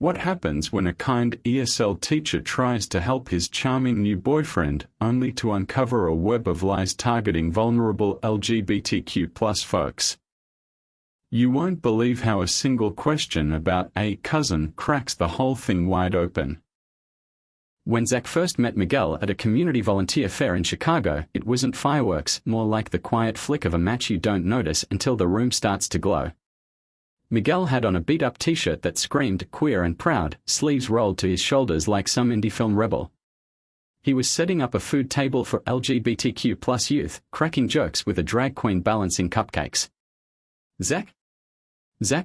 What happens when a kind ESL teacher tries to help his charming new boyfriend, only to uncover a web of lies targeting vulnerable LGBTQ+ folks? You won't believe how a single question about a cousin cracks the whole thing wide open. When Zach first met Miguel at a community volunteer fair in Chicago, it wasn't fireworks, more like the quiet flick of a match you don't notice until the room starts to glow. Miguel had on a beat-up t-shirt that screamed queer and proud, sleeves rolled to his shoulders like some indie film rebel. He was setting up a food table for LGBTQ+ youth, cracking jokes with a drag queen balancing cupcakes. Zach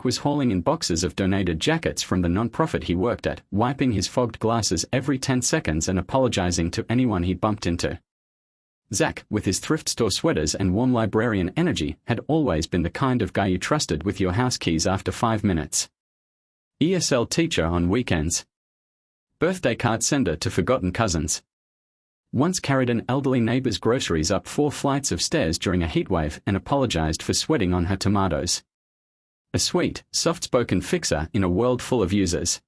was hauling in boxes of donated jackets from the non-profit he worked at, wiping his fogged glasses every 10 seconds and apologizing to anyone he bumped into. Zach, with his thrift store sweaters and warm librarian energy, had always been the kind of guy you trusted with your house keys after 5 minutes. ESL teacher on weekends. Birthday card sender to forgotten cousins. Once carried an elderly neighbor's groceries up 4 flights of stairs during a heatwave and apologized for sweating on her tomatoes. A sweet, soft-spoken fixer in a world full of users.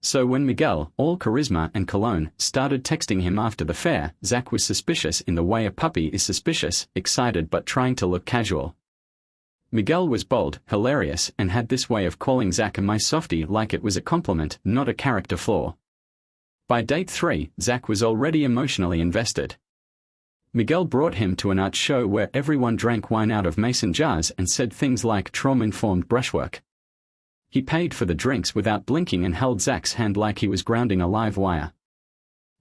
So when Miguel, all charisma and cologne, started texting him after the fair, Zach was suspicious in the way a puppy is suspicious, excited but trying to look casual. Miguel was bold, hilarious, and had this way of calling Zach my softie like it was a compliment, not a character flaw. By date 3, Zach was already emotionally invested. Miguel brought him to an art show where everyone drank wine out of mason jars and said things like trauma-informed brushwork. He paid for the drinks without blinking and held Zach's hand like he was grounding a live wire.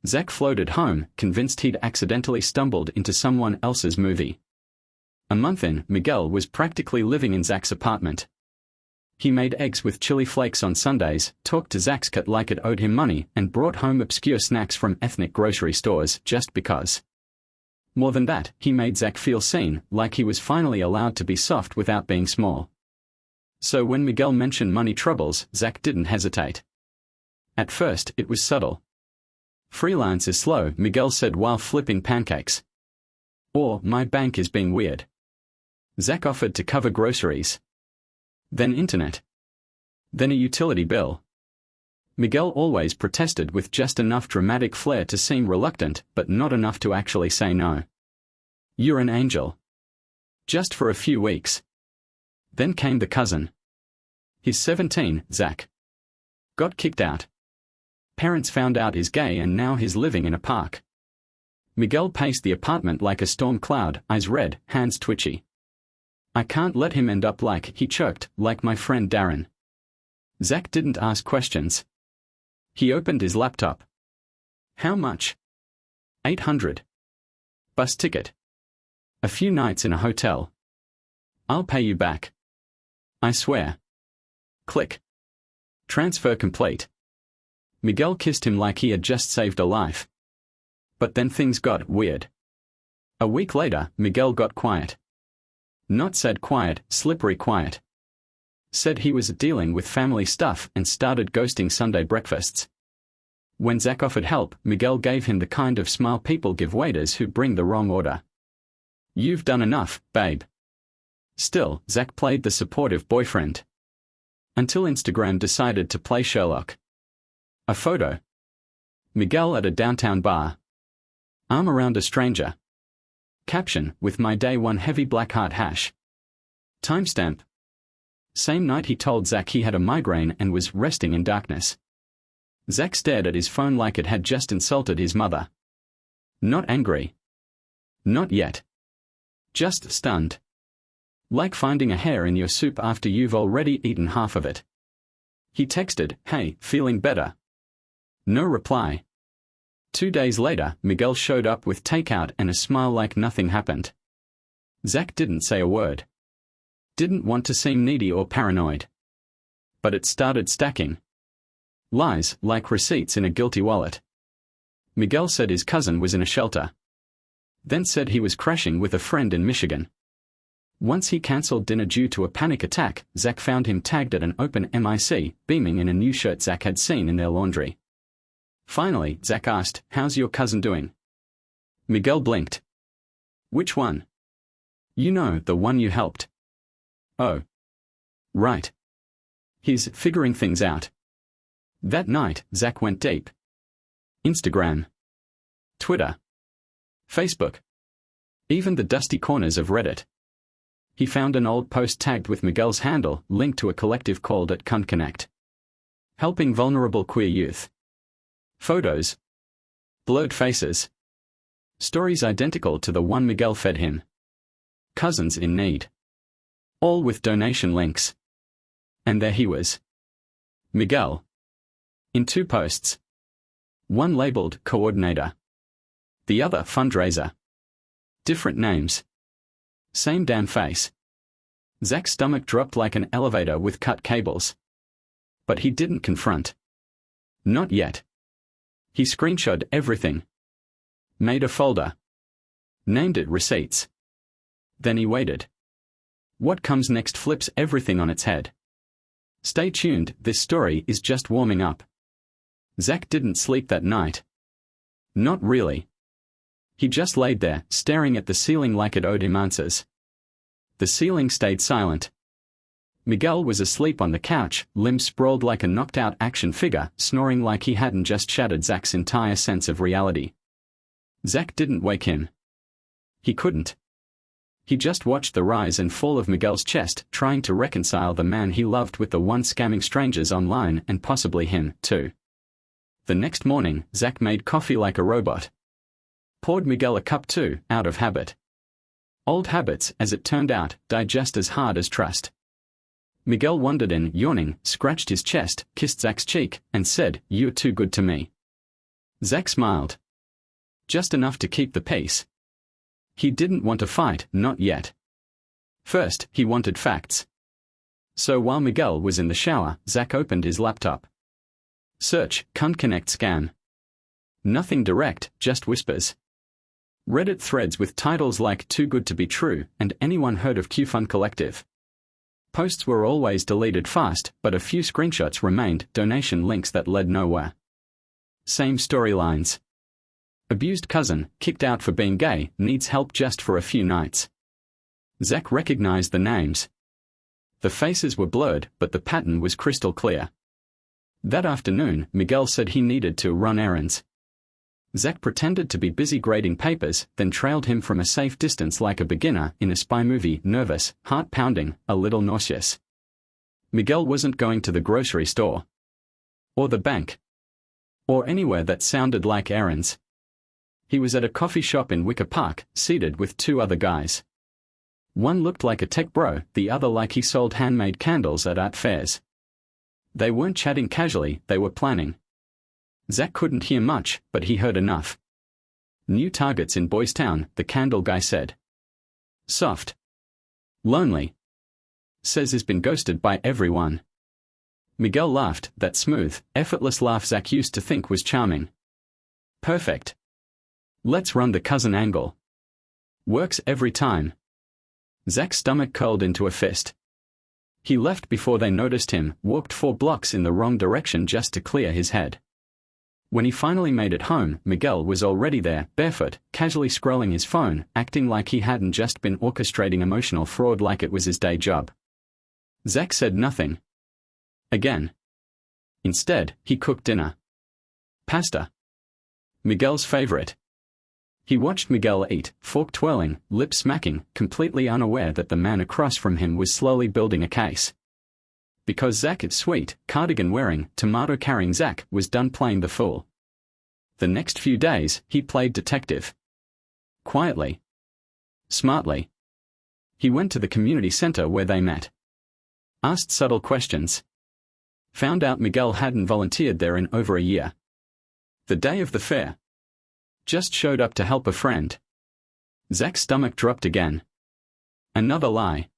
Zach floated home, convinced he'd accidentally stumbled into someone else's movie. A month in, Miguel was practically living in Zach's apartment. He made eggs with chili flakes on Sundays, talked to Zach's cat like it owed him money, and brought home obscure snacks from ethnic grocery stores just because. More than that, he made Zach feel seen, like he was finally allowed to be soft without being small. So when Miguel mentioned money troubles, Zach didn't hesitate. At first, it was subtle. Freelance is slow, Miguel said while flipping pancakes. Or, my bank is being weird. Zach offered to cover groceries. Then internet. Then a utility bill. Miguel always protested with just enough dramatic flair to seem reluctant, but not enough to actually say no. You're an angel. Just for a few weeks. Then came the cousin. He's 17, Zach. Got kicked out. Parents found out he's gay and now he's living in a park. Miguel paced the apartment like a storm cloud, eyes red, hands twitchy. I can't let him end up like, he choked, like my friend Darren. Zach didn't ask questions. He opened his laptop. How much? 800. Bus ticket. A few nights in a hotel. I'll pay you back. I swear. Click. Transfer complete. Miguel kissed him like he had just saved a life. But then things got weird. A week later, Miguel got quiet. Not said quiet, slippery quiet. Said he was dealing with family stuff and started ghosting Sunday breakfasts. When Zach offered help, Miguel gave him the kind of smile people give waiters who bring the wrong order. You've done enough, babe. Still, Zach played the supportive boyfriend. Until Instagram decided to play Sherlock. A photo. Miguel at a downtown bar. Arm around a stranger. Caption, with my day one heavy black heart hash. Timestamp. Same night he told Zach he had a migraine and was resting in darkness. Zach stared at his phone like it had just insulted his mother. Not angry. Not yet. Just stunned. Like finding a hair in your soup after you've already eaten half of it. He texted, hey, feeling better? No reply. 2 days later, Miguel showed up with takeout and a smile like nothing happened. Zach didn't say a word. Didn't want to seem needy or paranoid. But it started stacking. Lies, like receipts in a guilty wallet. Miguel said his cousin was in a shelter. Then said he was crashing with a friend in Michigan. Once he cancelled dinner due to a panic attack, Zach found him tagged at an open MIC, beaming in a new shirt Zach had seen in their laundry. Finally, Zach asked, how's your cousin doing? Miguel blinked. Which one? You know, the one you helped. Oh. Right. He's figuring things out. That night, Zach went deep. Instagram, Twitter, Facebook, even the dusty corners of Reddit. He found an old post tagged with Miguel's handle, linked to a collective called at Cunt Connect, helping vulnerable queer youth. Photos, blurred faces, stories identical to the one Miguel fed him. Cousins in need. All with donation links. And there he was. Miguel. In 2 posts. One labeled Coordinator. The other Fundraiser. Different names. Same damn face. Zach's stomach dropped like an elevator with cut cables. But he didn't confront. Not yet. He screenshotted everything. Made a folder. Named it Receipts. Then he waited. What comes next flips everything on its head. Stay tuned, this story is just warming up. Zach didn't sleep that night. Not really. He just laid there, staring at the ceiling like it owed him answers. The ceiling stayed silent. Miguel was asleep on the couch, limbs sprawled like a knocked-out action figure, snoring like he hadn't just shattered Zach's entire sense of reality. Zach didn't wake him. He couldn't. He just watched the rise and fall of Miguel's chest, trying to reconcile the man he loved with the one scamming strangers online and possibly him, too. The next morning, Zach made coffee like a robot. Poured Miguel a cup too, out of habit. Old habits, as it turned out, die just as hard as trust. Miguel wandered in, yawning, scratched his chest, kissed Zach's cheek, and said, "You're too good to me." Zach smiled. Just enough to keep the peace. He didn't want to fight, not yet. First, he wanted facts. So while Miguel was in the shower, Zach opened his laptop. Search, Cunt Connect scam. Nothing direct, just whispers. Reddit threads with titles like Too Good to Be True and Anyone Heard of QFun Collective. Posts were always deleted fast, but a few screenshots remained, donation links that led nowhere. Same storylines. Abused cousin, kicked out for being gay, needs help just for a few nights. Zach recognized the names. The faces were blurred, but the pattern was crystal clear. That afternoon, Miguel said he needed to run errands. Zach pretended to be busy grading papers, then trailed him from a safe distance like a beginner in a spy movie, nervous, heart pounding, a little nauseous. Miguel wasn't going to the grocery store. Or the bank. Or anywhere that sounded like errands. He was at a coffee shop in Wicker Park, seated with 2 other guys. One looked like a tech bro, the other like he sold handmade candles at art fairs. They weren't chatting casually, they were planning. Zach couldn't hear much, but he heard enough. New targets in Boys Town, the candle guy said. Soft. Lonely. Says he's been ghosted by everyone. Miguel laughed, that smooth, effortless laugh Zach used to think was charming. Perfect. Let's run the cousin angle. Works every time. Zach's stomach curled into a fist. He left before they noticed him, walked 4 blocks in the wrong direction just to clear his head. When he finally made it home, Miguel was already there, barefoot, casually scrolling his phone, acting like he hadn't just been orchestrating emotional fraud like it was his day job. Zach said nothing. Again. Instead, he cooked dinner. Pasta. Miguel's favorite. He watched Miguel eat, fork twirling, lip smacking, completely unaware that the man across from him was slowly building a case. Because Zach is sweet, cardigan-wearing, tomato-carrying Zach was done playing the fool. The next few days, he played detective. Quietly. Smartly. He went to the community center where they met. Asked subtle questions. Found out Miguel hadn't volunteered there in over a year. The day of the fair. Just showed up to help a friend. Zach's stomach dropped again. Another lie.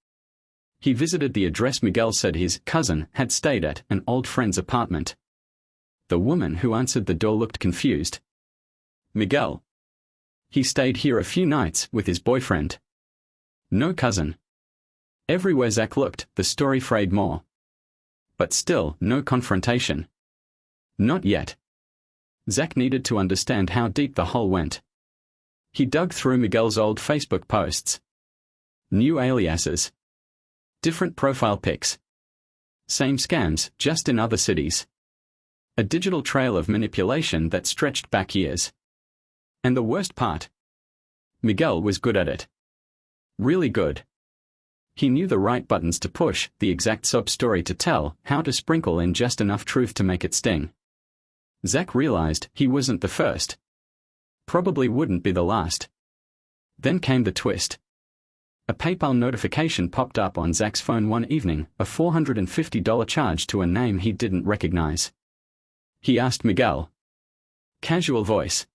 He visited the address Miguel said his cousin had stayed at, an old friend's apartment. The woman who answered the door looked confused. Miguel. He stayed here a few nights with his boyfriend. No cousin. Everywhere Zach looked, the story frayed more. But still, no confrontation. Not yet. Zach needed to understand how deep the hole went. He dug through Miguel's old Facebook posts. New aliases. Different profile pics. Same scams, just in other cities. A digital trail of manipulation that stretched back years. And the worst part? Miguel was good at it. Really good. He knew the right buttons to push, the exact sob story to tell, how to sprinkle in just enough truth to make it sting. Zach realized he wasn't the first. Probably wouldn't be the last. Then came the twist. A PayPal notification popped up on Zach's phone one evening, a $450 charge to a name he didn't recognize. He asked Miguel. Casual voice.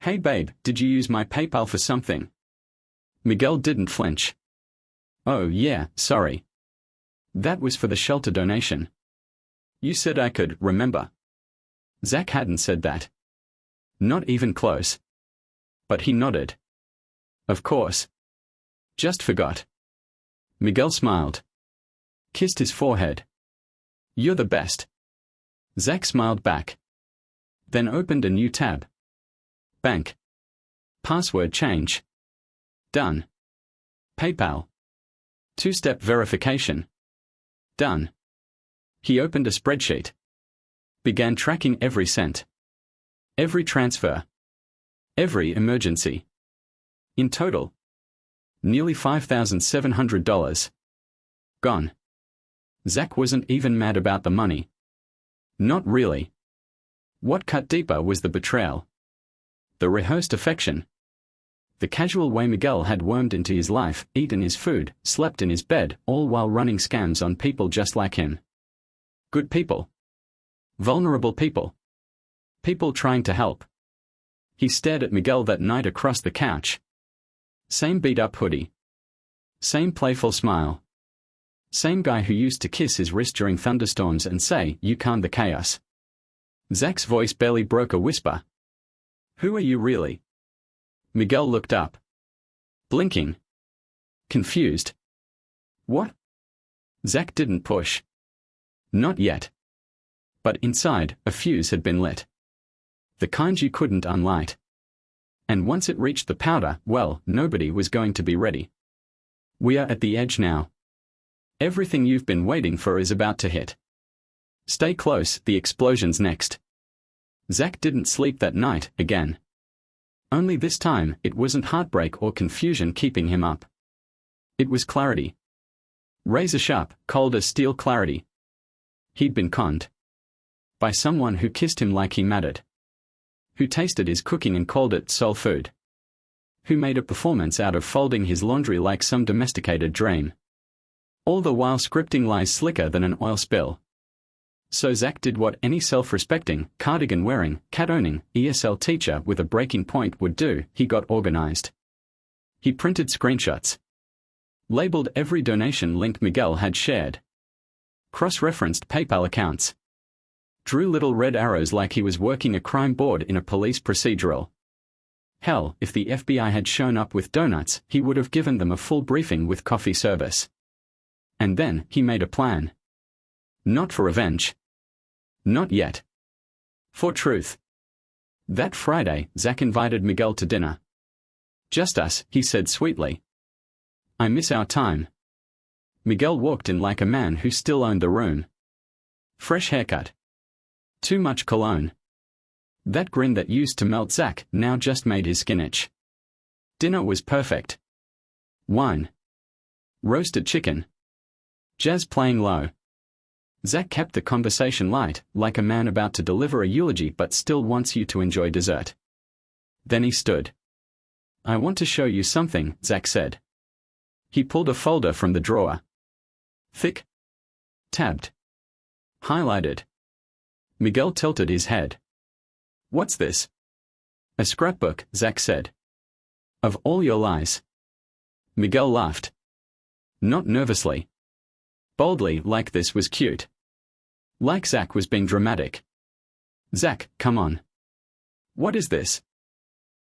Hey babe, did you use my PayPal for something? Miguel didn't flinch. Oh yeah, sorry. That was for the shelter donation. You said I could, remember? Zach hadn't said that. Not even close. But he nodded. Of course. Just forgot. Miguel smiled. Kissed his forehead. You're the best. Zach smiled back. Then opened a new tab. Bank. Password change. Done. PayPal. Two-step verification. Done. He opened a spreadsheet. Began tracking every cent. Every transfer. Every emergency. In total, nearly $5,700. Gone. Zach wasn't even mad about the money. Not really. What cut deeper was the betrayal. The rehearsed affection. The casual way Miguel had wormed into his life, eaten his food, slept in his bed, all while running scams on people just like him. Good people. Vulnerable people. People trying to help. He stared at Miguel that night across the couch. Same beat-up hoodie. Same playful smile. Same guy who used to kiss his wrist during thunderstorms and say, "You calm the chaos." Zach's voice barely broke a whisper. Who are you really? Miguel looked up. Blinking. Confused. What? Zach didn't push. Not yet. But inside, a fuse had been lit. The kind you couldn't unlight. And once it reached the powder, well, nobody was going to be ready. We are at the edge now. Everything you've been waiting for is about to hit. Stay close, the explosion's next. Zach didn't sleep that night, again. Only this time, it wasn't heartbreak or confusion keeping him up. It was clarity. Razor-sharp, cold as steel clarity. He'd been conned. By someone who kissed him like he mattered. Who tasted his cooking and called it soul food. Who made a performance out of folding his laundry like some domesticated dream. All the while scripting lies slicker than an oil spill. So Zach did what any self-respecting, cardigan-wearing, cat-owning, ESL teacher with a breaking point would do. He got organized. He printed screenshots. Labeled every donation link Miguel had shared. Cross-referenced PayPal accounts. Drew little red arrows like he was working a crime board in a police procedural. Hell, if the FBI had shown up with donuts, he would have given them a full briefing with coffee service. And then, he made a plan. Not for revenge. Not yet. For truth. That Friday, Zach invited Miguel to dinner. Just us, he said sweetly. I miss our time. Miguel walked in like a man who still owned the room. Fresh haircut. Too much cologne. That grin that used to melt Zach now just made his skin itch. Dinner was perfect. Wine. Roasted chicken. Jazz playing low. Zach kept the conversation light, like a man about to deliver a eulogy but still wants you to enjoy dessert. Then he stood. I want to show you something, Zach said. He pulled a folder from the drawer. Thick. Tabbed. Highlighted. Miguel tilted his head. What's this? A scrapbook, Zach said. Of all your lies. Miguel laughed. Not nervously. Boldly, like this was cute. Like Zach was being dramatic. Zach, come on. What is this?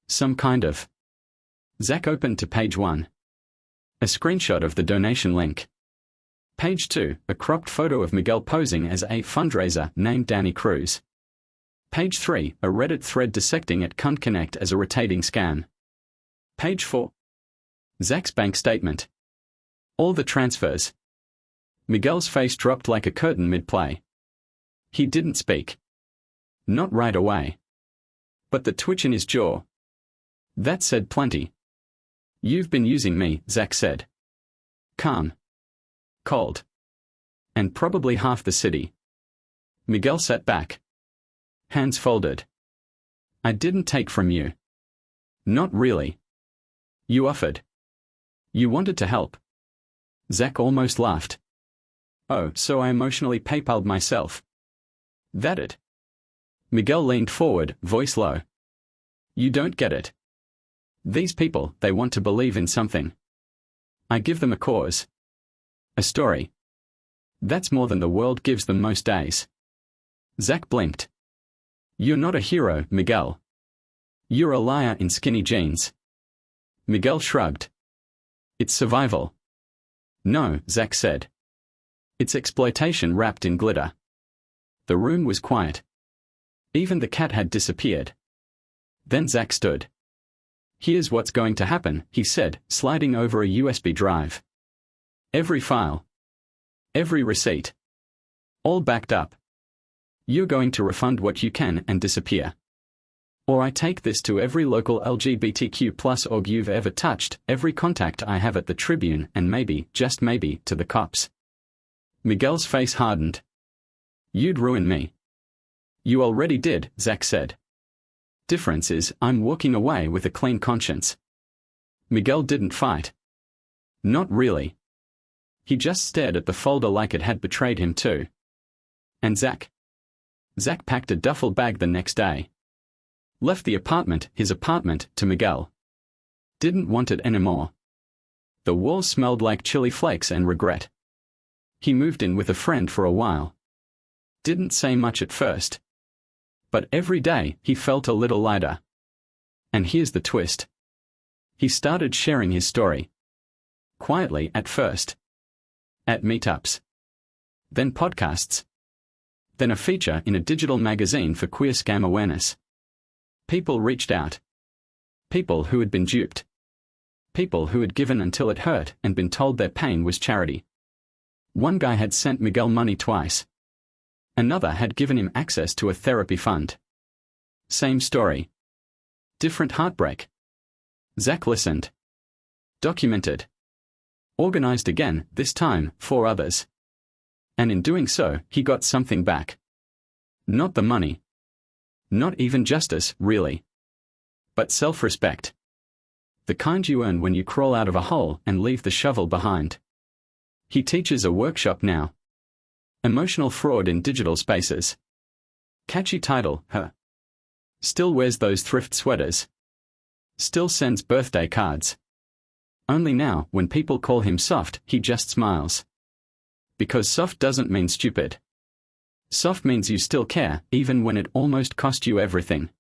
Some kind of. Zach opened to page 1. A screenshot of the donation link. Page 2, a cropped photo of Miguel posing as a fundraiser named Danny Cruz. Page 3, a Reddit thread dissecting at Cunt Connect as a rotating scam. Page 4. Zach's bank statement. All the transfers. Miguel's face dropped like a curtain mid-play. He didn't speak. Not right away. But the twitch in his jaw. That said plenty. You've been using me, Zach said. Calm. Cold. And probably half the city. Miguel sat back. Hands folded. I didn't take from you. Not really. You offered. You wanted to help. Zach almost laughed. Oh, so I emotionally PayPal'd myself. That it? Miguel leaned forward, voice low. You don't get it. These people, they want to believe in something. I give them a cause. A story. That's more than the world gives them most days. Zach blinked. You're not a hero, Miguel. You're a liar in skinny jeans. Miguel shrugged. It's survival. No, Zach said. It's exploitation wrapped in glitter. The room was quiet. Even the cat had disappeared. Then Zach stood. Here's what's going to happen, he said, sliding over a USB drive. Every file. Every receipt. All backed up. You're going to refund what you can and disappear. Or I take this to every local LGBTQ plus org you've ever touched, every contact I have at the Tribune, and maybe, just maybe, to the cops. Miguel's face hardened. You'd ruin me. You already did, Zach said. Difference is, I'm walking away with a clean conscience. Miguel didn't fight. Not really. He just stared at the folder like it had betrayed him too. And Zach? Zach packed a duffel bag the next day. Left the apartment, his apartment, to Miguel. Didn't want it anymore. The walls smelled like chili flakes and regret. He moved in with a friend for a while. Didn't say much at first. But every day, he felt a little lighter. And here's the twist. He started sharing his story. Quietly at first. At meetups. Then podcasts. Then a feature in a digital magazine for queer scam awareness. People reached out. People who had been duped. People who had given until it hurt and been told their pain was charity. One guy had sent Miguel money twice. Another had given him access to a therapy fund. Same story. Different heartbreak. Zach listened. Documented. Organized again, this time, 4 others. And in doing so, he got something back. Not the money. Not even justice, really. But self-respect. The kind you earn when you crawl out of a hole and leave the shovel behind. He teaches a workshop now. Emotional fraud in digital spaces. Catchy title, huh? Still wears those thrift sweaters. Still sends birthday cards. Only now, when people call him soft, he just smiles. Because soft doesn't mean stupid. Soft means you still care, even when it almost cost you everything.